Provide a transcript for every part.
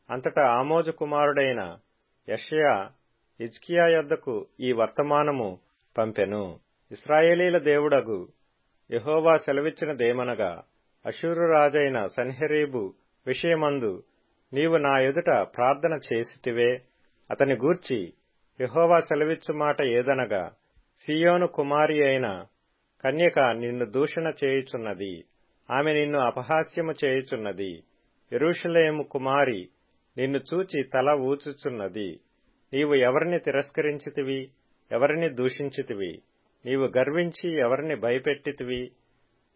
అంతటా ఆమోజు కుమారుడైన యెషయా హిజ్కియా యొద్దకు ఈ వర్తమానము పంపెను. ఇశ్రాయేలీల దేవుడగు యెహోవా సెలవిచ్చినదేమనగా, అష్షూరు రాజైన సన్హెరీబు విషయమందు నీవు నా ఎదుట ప్రార్థన చేసితివే. అతని గూర్చి యెహోవా సెలవిచ్చు మాట ఏదనగా, సీయోను కుమారి అయిన కన్యక నిన్ను దూషణ చేయుచున్నది, ఆమె నిన్ను అపహాస్యము చేయుచున్నది. యెరూషలేము కుమారి నిన్ను చూచి తల ఊచుచున్నది. నీవు ఎవరిని తిరస్కరించితివి, ఎవరిని దూషించితివి? నీవు గర్వించి ఎవరిని భయపెట్టితివి?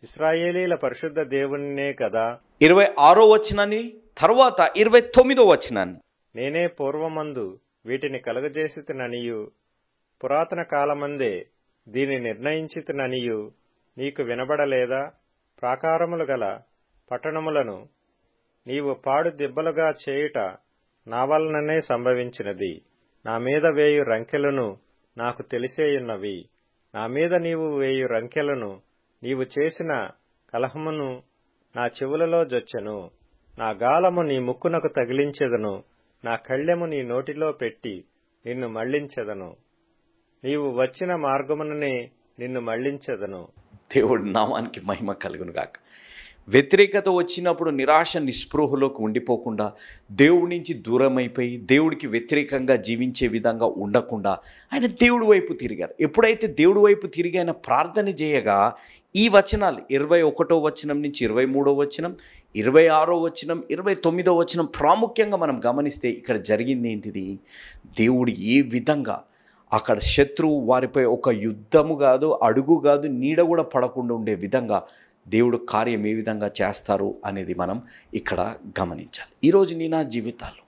ఇశ్రాయేలీల పరిశుద్ధ దేవునినే గదా. 26వ వచనాన్ని తర్వాత 29వ వచనాన్ని, నేనే పూర్వమందు వీటిని కలుగజేసితిననియు పురాతన కాలమందే దీని నిర్ణయించితిననియు నీకు వినబడలేదా? ప్రాకారములు గల పట్టణములను నీవు పాడు దిబ్బలుగా చేయుట నా వలననే సంభవించినది. నా మీద వేయు రంకెలను నాకు తెలిసేయున్నవి. నా మీద నీవు వేయు రంకెలను నీవు చేసిన కలహమును నా చెవులలో జొచ్చెను. నా గాలము నీ ముక్కునకు తగిలించెదను, నా కళ్ళెము నీ నోటిలో పెట్టి నిన్ను మళ్లించెదను. నీవు వచ్చిన మార్గముననే నిన్ను మళ్లించెదను. దేవుడి నామానికి మహిమ కలుగును గాక. వ్యతిరేకత వచ్చినప్పుడు నిరాశ నిస్పృహలోకి ఉండిపోకుండా, దేవుడి నుంచి దూరమైపోయి దేవుడికి వ్యతిరేకంగా జీవించే విధంగా ఉండకుండా ఆయన దేవుడి వైపు తిరిగారు. ఎప్పుడైతే దేవుడి వైపు తిరిగి ఆయన ప్రార్థన చేయగా ఈ వచనాలు 21వ వచనం నుంచి 23వ వచనం, 26వ వచనం, 29వ వచనం ప్రాముఖ్యంగా మనం గమనిస్తే ఇక్కడ జరిగింది ఏంటిది? దేవుడు ఏ విధంగా అక్కడ శత్రువు వారిపై ఒక యుద్ధము కాదు, అడుగు కాదు, నీడ కూడా పడకుండా ఉండే విధంగా దేవుడు కార్యం ఏ విధంగా చేస్తారు అనేది మనం ఇక్కడ గమనించాలి. ఈరోజు నా జీవితాల్లో,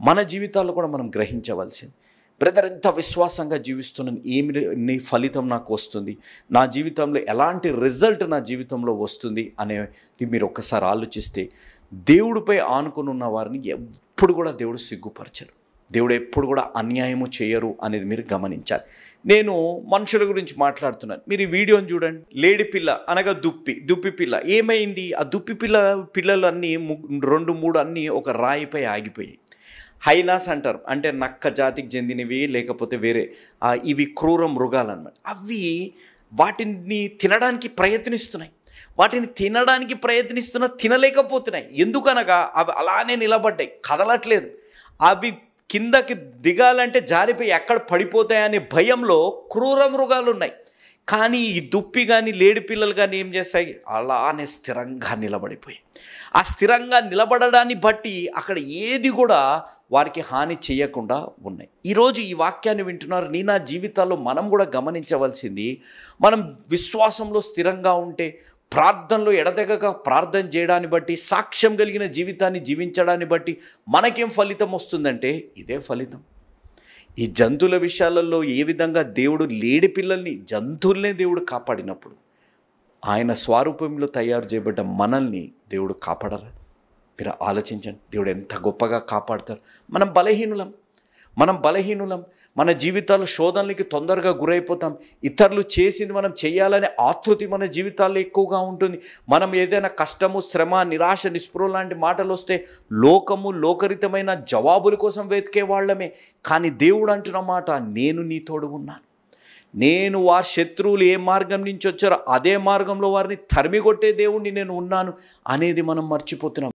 మన జీవితాల్లో కూడా మనం గ్రహించవలసింది, బ్రదర్ ఎంత విశ్వాసంగా జీవిస్తున్నాను, ఏమి ఫలితం నాకు వస్తుంది, నా జీవితంలో ఎలాంటి రిజల్ట్ నా జీవితంలో వస్తుంది అనేది మీరు ఒక్కసారి ఆలోచిస్తే, దేవుడిపై ఆనుకుని ఉన్న వారిని ఎప్పుడు కూడా దేవుడు సిగ్గుపరచరు, దేవుడు ఎప్పుడు కూడా అన్యాయము చేయరు అనేది మీరు గమనించాలి. నేను మనుషుల గురించి మాట్లాడుతున్నాను. మీరు ఈ వీడియోని చూడండి. లేడి పిల్ల అనగా దుప్పి పిల్ల ఏమైంది? ఆ దుప్పి పిల్లలు అన్నీ 2-3 అన్నీ ఒక రాయిపై ఆగిపోయాయి. హైనాస్ అంటారు, అంటే నక్క జాతికి చెందినవి, లేకపోతే వేరే ఇవి క్రూర మృగాలు అన్నమాట. అవి వాటిని తినడానికి ప్రయత్నిస్తున్నాయి. తినలేకపోతున్నాయి. ఎందుకనగా అవి అలానే నిలబడ్డాయి, కదలట్లేదు. అవి కిందకి దిగాలంటే జారిపోయి ఎక్కడ పడిపోతాయనే భయంలో క్రూర మృగాలు ఉన్నాయి. కానీ ఈ దుప్పి కానీ లేడి పిల్లలు కానీ ఏం చేస్తాయి? అలానే స్థిరంగా నిలబడిపోయి, ఆ స్థిరంగా నిలబడడాన్ని బట్టి అక్కడ ఏది కూడా వారికి హాని చేయకుండా ఉన్నాయి. ఈరోజు ఈ వాక్యాన్ని వింటున్నారు. నా జీవితాల్లో మనం కూడా గమనించవలసింది, మనం విశ్వాసంలో స్థిరంగా ఉంటే, ప్రార్థనలో ఎడతెగక ప్రార్థన చేయడాన్ని బట్టి, సాక్ష్యం కలిగిన జీవితాన్ని జీవించడాన్ని బట్టి మనకేం ఫలితం వస్తుందంటే ఇదే ఫలితం. ఈ జంతువుల విషయాలలో ఏ విధంగా దేవుడు లేడి పిల్లల్ని, జంతువులనే దేవుడు కాపాడినప్పుడు, ఆయన స్వరూపంలో తయారు చేయబడ్డ మనల్ని దేవుడు కాపాడరా? మీరు ఆలోచించండి, దేవుడు ఎంత గొప్పగా కాపాడతారు. మనం బలహీనులం. మన జీవితాల్లో శోధనలకి తొందరగా గురైపోతాం. ఇతరులు చేసింది మనం చేయాలనే ఆతృతి మన జీవితాల్లో ఎక్కువగా ఉంటుంది. మనం ఏదైనా కష్టము, శ్రమ, నిరాశ, నిస్పృహ లాంటి మాటలు వస్తే లోకరితమైన జవాబుల కోసం వెతికే వాళ్ళమే. కానీ దేవుడు అంటున్న మాట, నేను నీ తోడు ఉన్నాను. నేను వారి శత్రువులు ఏ మార్గం నుంచి వచ్చారో అదే మార్గంలో వారిని తరిమికొట్టే దేవుణ్ణి నేను ఉన్నాను అనేది మనం మర్చిపోతున్నాం.